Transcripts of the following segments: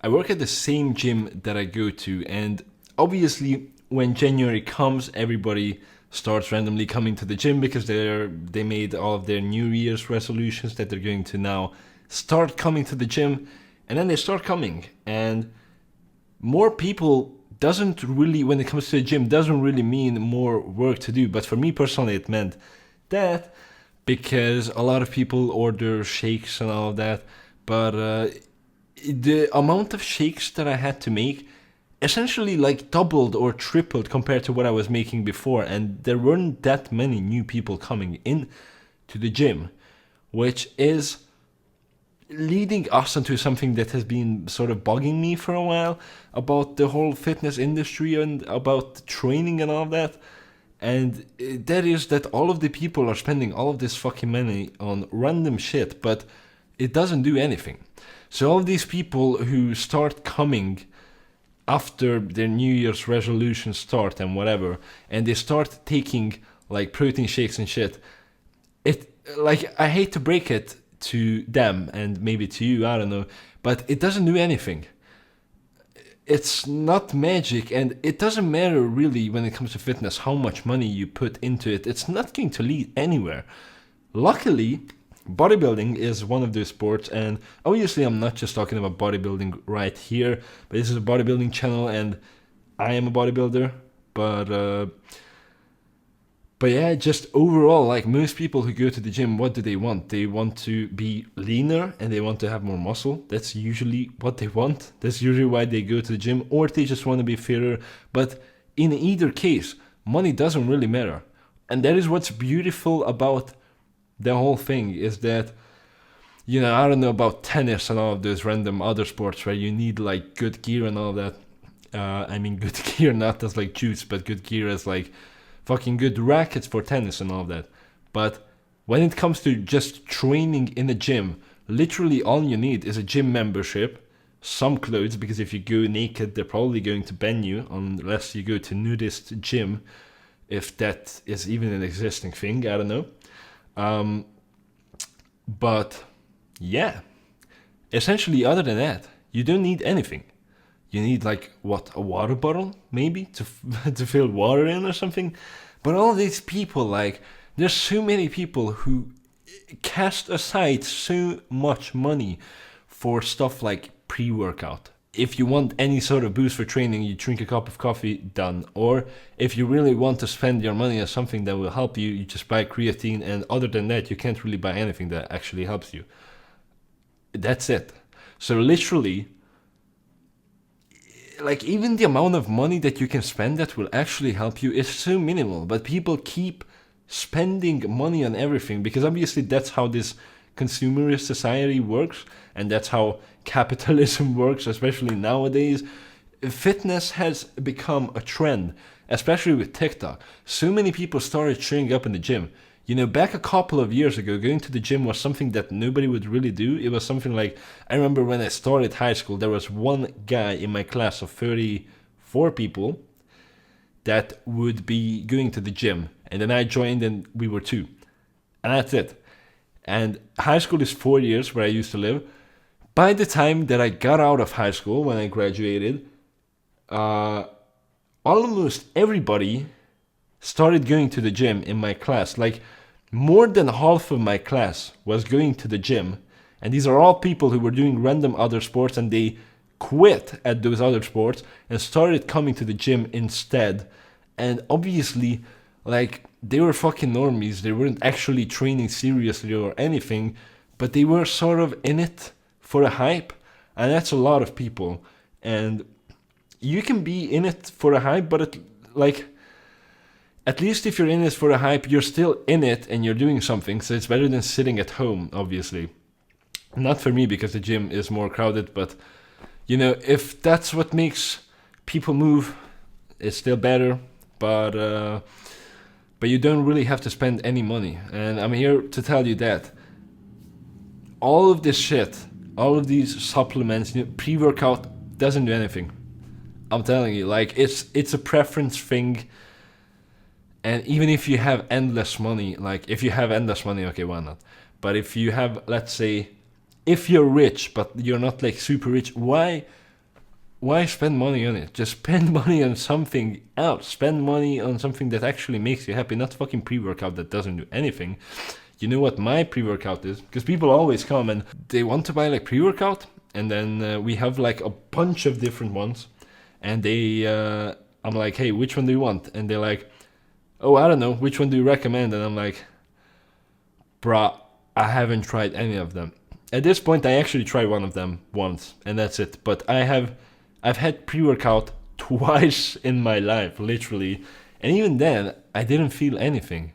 I work at the same gym that I go to, and obviously, when January comes, everybody starts randomly coming to the gym because they made all of their New Year's resolutions that they're going to now start coming to the gym, and then they start coming, and more people doesn't really, when it comes to the gym, doesn't really mean more work to do. But for me personally, it meant that because a lot of people order shakes and all of that, but the amount of shakes that I had to make essentially like doubled or tripled compared to what I was making before, and there weren't that many new people coming in to the gym, which is leading us into something that has been sort of bugging me for a while about the whole fitness industry and about training and all of that. And that is that all of the people are spending all of this fucking money on random shit, but it doesn't do anything. So all of these people who start coming after their New Year's resolutions start and whatever, and they start taking like protein shakes and shit, it, like, I hate to break it to them and maybe to you, I don't know, but it doesn't do anything. It's not magic, and it doesn't matter really when it comes to fitness how much money you put into it. It's not going to lead anywhere. Luckily, bodybuilding is one of those sports, and obviously I'm not just talking about bodybuilding right here, but this is a bodybuilding channel and I am a bodybuilder, but yeah, just overall, like most people who go to the gym, what do they want? They want to be leaner and they want to have more muscle. That's usually what they want. That's usually why they go to the gym, or they just want to be fitter. But in either case, money doesn't really matter. And that is what's beautiful about the whole thing, is that, you know, I don't know about tennis and all of those random other sports where you need like good gear and all that. I mean, good gear not as like juice, but good gear as like fucking good rackets for tennis and all of that. But when it comes to just training in a gym, literally all you need is a gym membership, some clothes, because if you go naked, they're probably going to ban you unless you go to nudist gym, if that is even an existing thing, I don't know. But yeah, essentially, other than that, you don't need anything. You need like what, a water bottle maybe to to fill water in or something. But all these people, like, there's so many people who cast aside so much money for stuff like pre-workout. If you want any sort of boost for training, you drink a cup of coffee, done. Or if you really want to spend your money on something that will help you, you just buy creatine, and other than that, you can't really buy anything that actually helps you. That's it. So literally, like, even the amount of money that you can spend that will actually help you is so minimal, but people keep spending money on everything because obviously that's how this consumerist society works, and that's how capitalism works, especially nowadays. Fitness has become a trend, especially with TikTok. So many people started showing up in the gym. You know, back a couple of years ago, going to the gym was something that nobody would really do. It was something like, I remember when I started high school, there was one guy in my class of 34 people that would be going to the gym. And then I joined and we were two. And that's it. And high school is 4 years where I used to live. By the time that I got out of high school, when I graduated, almost everybody started going to the gym in my class. Like, more than half of my class was going to the gym, and these are all people who were doing random other sports, and they quit at those other sports and started coming to the gym instead. And obviously, like, they were fucking normies. They weren't actually training seriously or anything, but they were sort of in it for a hype, and that's a lot of people. And you can be in it for a hype, but at least if you're in it for a hype, you're still in it and you're doing something, so it's better than sitting at home, obviously. Not for me, because the gym is more crowded, but, you know, if that's what makes people move, it's still better, but you don't really have to spend any money. And I'm here to tell you that all of this shit, all of these supplements, you know, pre-workout doesn't do anything. I'm telling you, like, it's a preference thing. And even if you have endless money, okay, why not? But if you have, let's say, if you're rich, but you're not like super rich, why why spend money on it? Just spend money on something else. Spend money on something that actually makes you happy, not fucking pre-workout that doesn't do anything. You know what my pre-workout is? Because people always come and they want to buy like pre-workout, and then we have like a bunch of different ones, and I'm like, hey, which one do you want? And they're like, oh, I don't know, which one do you recommend? And I'm like, bruh, I haven't tried any of them. At this point, I actually tried one of them once, and that's it. But I've had pre-workout twice in my life, literally, and even then, I didn't feel anything,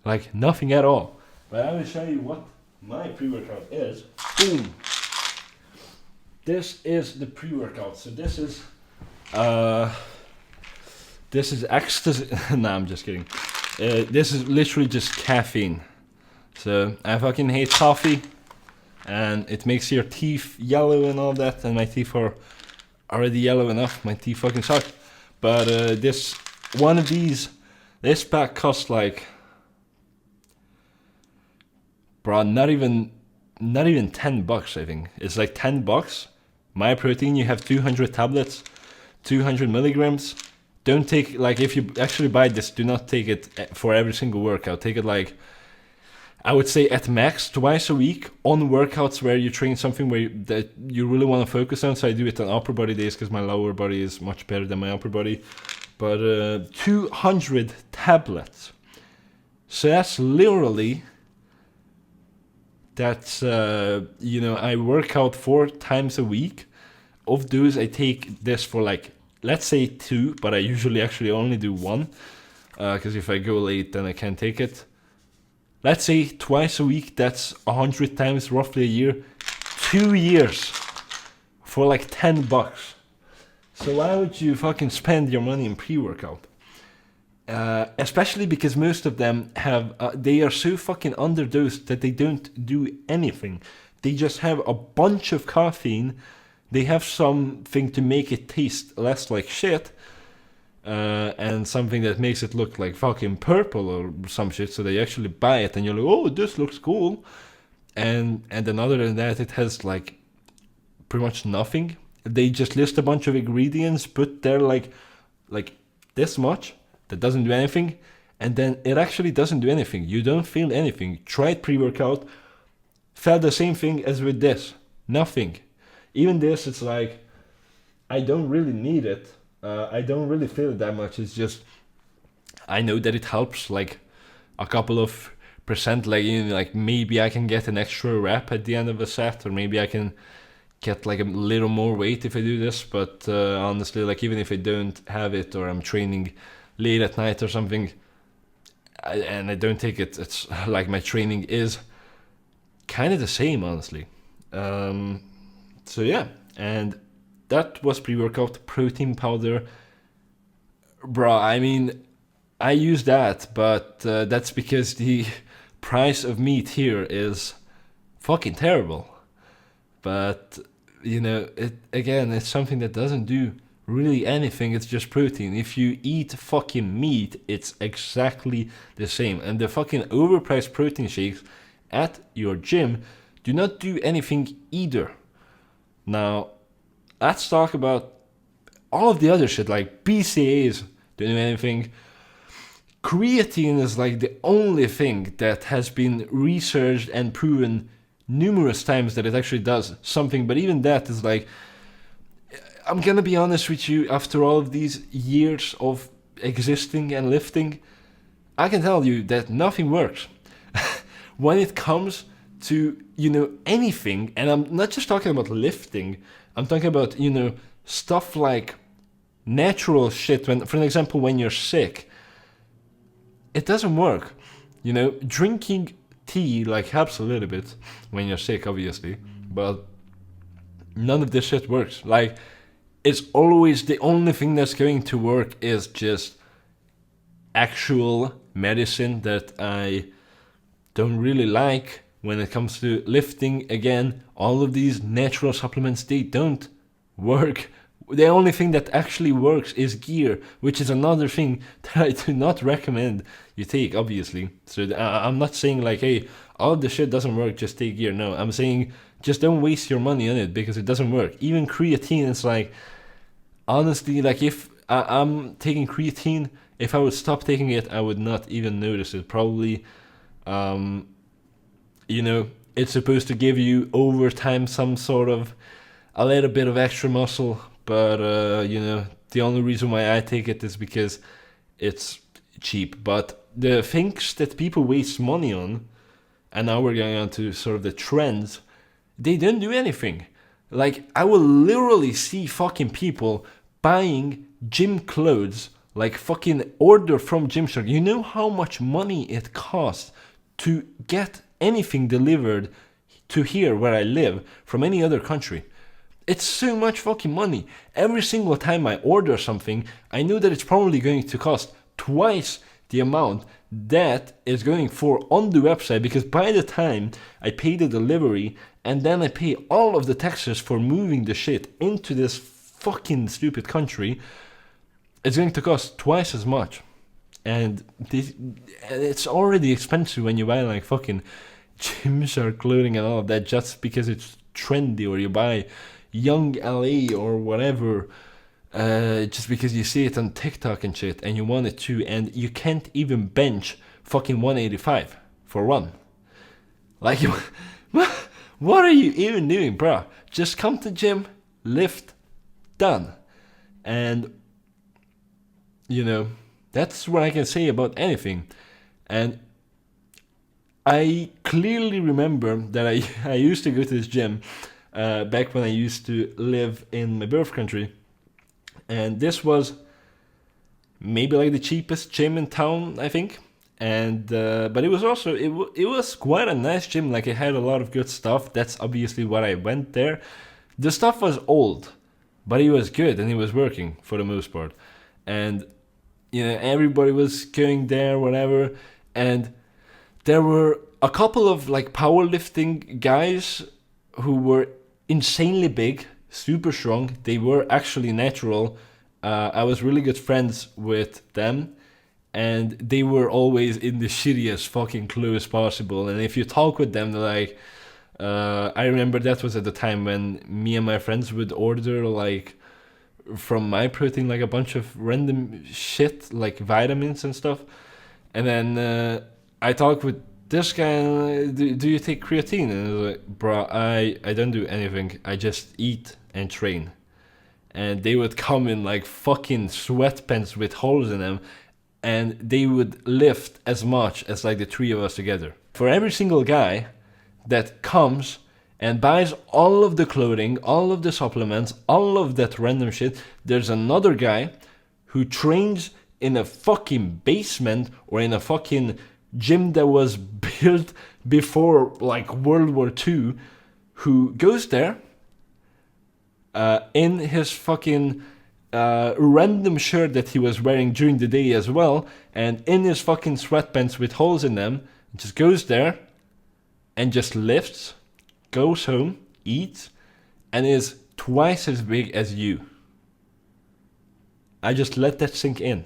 like nothing at all. But I will show you what my pre-workout is. Boom. This is the pre-workout. So this is ecstasy. Nah, I'm just kidding. This is literally just caffeine. So I fucking hate coffee, and it makes your teeth yellow and all that. And my teeth are already yellow enough. My teeth fucking suck. But this pack costs like, bro, not even $10. I think it's like $10. My protein, you have 200 tablets, 200 milligrams. Don't take, like, if you actually buy this, do not take it for every single workout. Take it like, I would say at max twice a week on workouts where you train something that you really want to focus on. So I do it on upper body days because my lower body is much better than my upper body. But 200 tablets. So that's literally, I work out 4 times a week. Of those, I take this for like, let's say 2, but I usually actually only do 1. Because if I go late, then I can't take it. Let's say twice a week, that's 100 times roughly a year. 2 years for like $10. So why would you fucking spend your money in pre-workout? Especially because most of them they are so fucking underdosed that they don't do anything. They just have a bunch of caffeine. They have something to make it taste less like shit. And something that makes it look like fucking purple or some shit, so they actually buy it, and you're like, oh, this looks cool. And then other than that, it has like pretty much nothing. They just list a bunch of ingredients, put there like this much, that doesn't do anything, and then it actually doesn't do anything. You don't feel anything. Tried pre-workout, felt the same thing as with this. Nothing. Even this, it's like, I don't really need it. I don't really feel it that much. It's just, I know that it helps like a couple of percent, like maybe I can get an extra rep at the end of a set, or maybe I can get like a little more weight if I do this. But honestly, like even if I don't have it, or I'm training late at night or something, and I don't take it, it's like my training is kind of the same, honestly. So yeah, and that was pre-workout. Protein powder, bro, I mean, I use that, but that's because the price of meat here is fucking terrible. But it's something that doesn't do really anything. It's just protein. If you eat fucking meat, it's exactly the same. And the fucking overpriced protein shakes at your gym do not do anything either. Now, let's talk about all of the other shit, like BCAAs don't do anything. Creatine is like the only thing that has been researched and proven numerous times that it actually does something, but even that is like, I'm gonna be honest with you, after all of these years of existing and lifting, I can tell you that nothing works. When it comes to, anything, and I'm not just talking about lifting, I'm talking about, stuff like natural shit. For example, when you're sick, it doesn't work. Drinking tea like helps a little bit when you're sick, obviously, but none of this shit works. Like, it's always the only thing that's going to work is just actual medicine that I don't really like. When it comes to lifting, again, all of these natural supplements, they don't work. The only thing that actually works is gear, which is another thing that I do not recommend you take, obviously. So I'm not saying like, hey, all of the shit doesn't work, just take gear. No, I'm saying just don't waste your money on it because it doesn't work. Even creatine, it's like, honestly, like if I'm taking creatine, if I would stop taking it, I would not even notice it. Probably, um, you know, it's supposed to give you over time some sort of a little bit of extra muscle, but you know, the only reason why I take it is because it's cheap. But the things that people waste money on, and now we're going on to sort of the trends, they don't do anything. Like, I will literally see fucking people buying gym clothes, like fucking order from Gymshark. You know how much money it costs to get anything delivered to here where I live from any other country? It's so much fucking money. Every single time I order something, I know that it's probably going to cost twice the amount that is going for on the website, because by the time I pay the delivery and then I pay all of the taxes for moving the shit into this fucking stupid country, it's going to cost twice as much. And it's already expensive when you buy like fucking Gymshark clothing and all of that just because it's trendy, or you buy Young LA or whatever just because you see it on TikTok and shit and you want it too, and you can't even bench fucking 185 for one. Like, what are you even doing, bro? Just come to gym, lift, done. And, you know, that's what I can say about anything. And I clearly remember that I used to go to this gym back when I used to live in my birth country. And this was maybe like the cheapest gym in town, I think. And but it was also it was quite a nice gym. Like, it had a lot of good stuff. That's obviously why I went there. The stuff was old, but it was good and it was working for the most part. And you know, everybody was going there, whatever. And there were a couple of like powerlifting guys who were insanely big, super strong. They were actually natural. I was really good friends with them, and they were always in the shittiest fucking clothes possible. And if you talk with them, they're like, I remember that was at the time when me and my friends would order like from My Protein like a bunch of random shit like vitamins and stuff. And then I talked with this guy, do you take creatine? And I was like, bro, I don't do anything. I just eat and train. And they would come in like fucking sweatpants with holes in them, and they would lift as much as like the three of us together. For every single guy that comes and buys all of the clothing, all of the supplements, all of that random shit, there's another guy who trains in a fucking basement or in a fucking gym that was built before like World War II, who goes there in his fucking random shirt that he was wearing during the day as well, and in his fucking sweatpants with holes in them, just goes there and just lifts, goes home, eats, and is twice as big as you. I just let that sink in.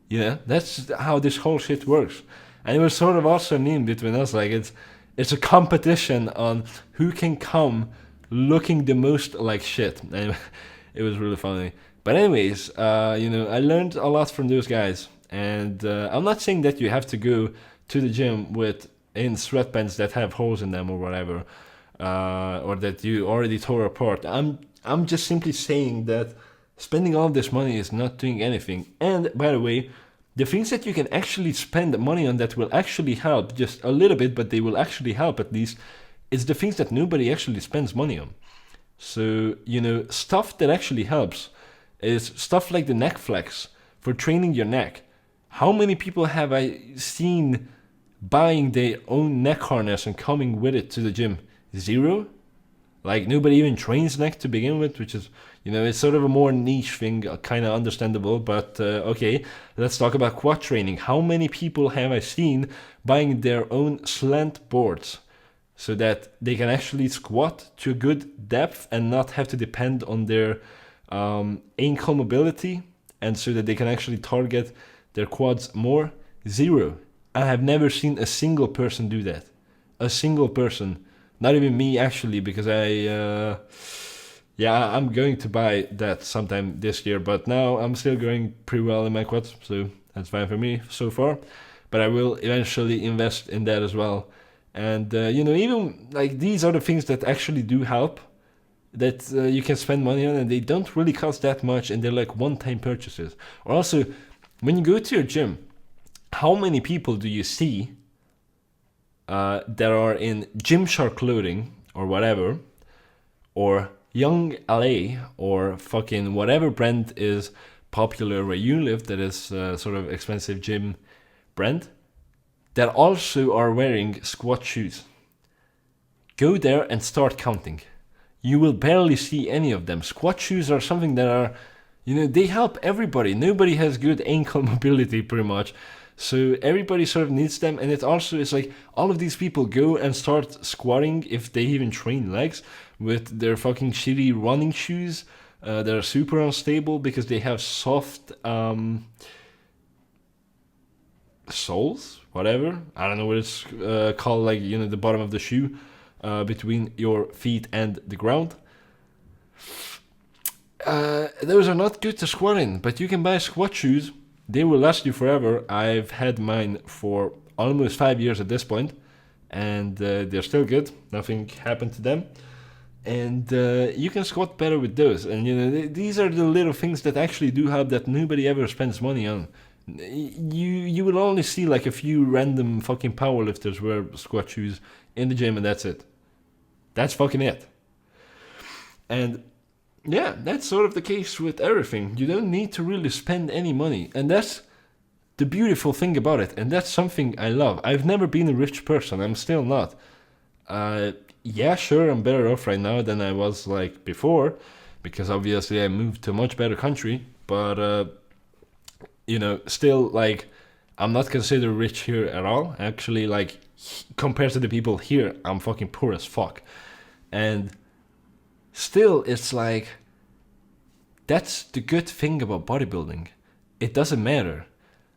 Yeah, that's how this whole shit works. And it was sort of also a meme between us, like it's a competition on who can come looking the most like shit. And it was really funny. But anyways, you know, I learned a lot from those guys. And I'm not saying that you have to go to the gym in sweatpants that have holes in them or whatever, or that you already tore apart. I'm just simply saying that spending all this money is not doing anything. And by the way, the things that you can actually spend money on that will actually help, just a little bit, but they will actually help at least, is the things that nobody actually spends money on. So, you know, stuff that actually helps is stuff like the neck flex for training your neck. How many people have I seen buying their own neck harness and coming with it to the gym? Zero? Like, nobody even trains neck to begin with, which is, you know, it's sort of a more niche thing, kind of understandable. But okay, let's talk about quad training. How many people have I seen buying their own slant boards so that they can actually squat to a good depth and not have to depend on their ankle mobility, and so that they can actually target their quads more? Zero. I have never seen a single person do that. A single person. Not even me, actually, because Yeah, I'm going to buy that sometime this year, but now I'm still going pretty well in my quads, so that's fine for me so far. But I will eventually invest in that as well. And even like these are the things that actually do help, that you can spend money on, and they don't really cost that much, and they're like one-time purchases. Or also, when you go to your gym, how many people do you see that are in Gymshark clothing or whatever, or Young LA, or fucking whatever brand is popular where you live that is sort of expensive gym brand, that also are wearing squat shoes? Go there and start counting. You will barely see any of them. Squat shoes are something that are, they help everybody. Nobody has good ankle mobility pretty much. So everybody sort of needs them, and it's like all of these people go and start squatting, if they even train legs, with their fucking shitty running shoes that are super unstable because they have soft soles, whatever. I don't know what it's called, like, the bottom of the shoe between your feet and the ground. Those are not good to squat in, but you can buy squat shoes. They will last you forever. I've had mine for almost 5 years at this point, and they're still good. Nothing happened to them. And you can squat better with those. And these are the little things that actually do help, that nobody ever spends money on. You will only see like a few random fucking powerlifters wear squat shoes in the gym, and that's it. That's fucking it. And yeah, that's sort of the case with everything. You don't need to really spend any money. And that's the beautiful thing about it. And that's something I love. I've never been a rich person. I'm still not. Yeah, sure, I'm better off right now than I was like before, because obviously I moved to a much better country. But, still, like, I'm not considered rich here at all. Actually, like, compared to the people here, I'm fucking poor as fuck. And still, it's like, that's the good thing about bodybuilding. It doesn't matter.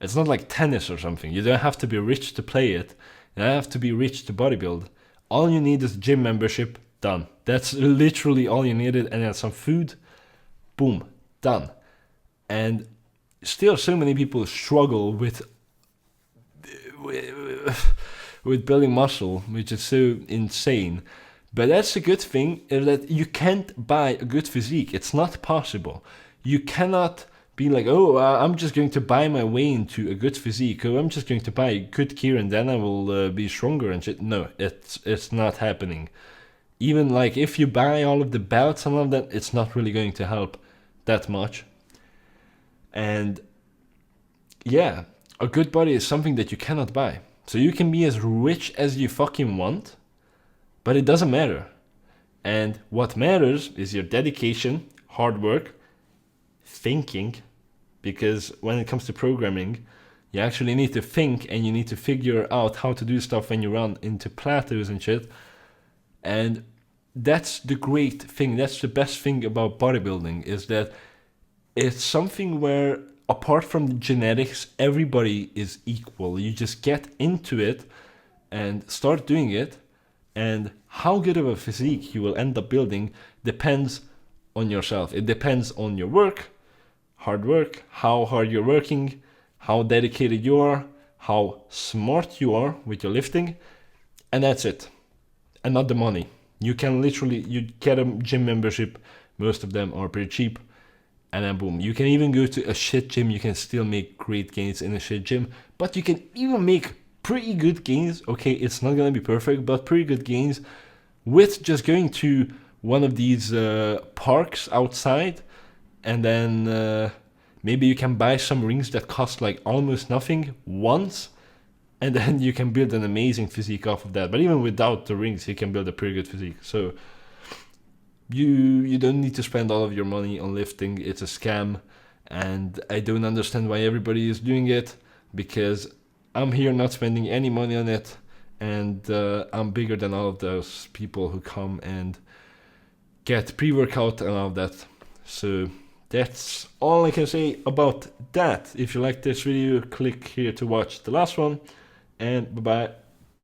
It's not like tennis or something. You don't have to be rich to play it. You don't have to be rich to bodybuild. All you need is gym membership, done. That's literally all you needed, and then some food, boom, done. And still, so many people struggle with building muscle, which is so insane. But that's a good thing, is that you can't buy a good physique. It's not possible. You cannot be like, I'm just going to buy my way into a good physique. I'm just going to buy a good gear and then I will be stronger and shit. No, it's not happening. Even like if you buy all of the belts and all of that, it's not really going to help that much. And yeah, a good body is something that you cannot buy. So you can be as rich as you fucking want, but it doesn't matter. And what matters is your dedication, hard work, thinking, because when it comes to programming, you actually need to think and you need to figure out how to do stuff when you run into plateaus and shit. And that's the great thing, that's the best thing about bodybuilding, is that it's something where, apart from the genetics, everybody is equal. You just get into it and start doing it, and how good of a physique you will end up building depends on yourself. It depends on your work, hard work, how hard you're working, how dedicated you are, how smart you are with your lifting, and that's it. And not the money. You can literally, you get a gym membership, most of them are pretty cheap, and then boom. You can even go to a shit gym, you can still make great gains in a shit gym, but you can even make pretty good gains. Okay, it's not gonna be perfect, but pretty good gains with just going to one of these parks outside, and then maybe you can buy some rings that cost like almost nothing once, and then you can build an amazing physique off of that. But even without the rings, you can build a pretty good physique. So you don't need to spend all of your money on lifting. It's a scam, and I don't understand why everybody is doing it, because I'm here not spending any money on it, and I'm bigger than all of those people who come and get pre-workout and all of that. So that's all I can say about that. If you like this video, click here to watch the last one, and bye bye.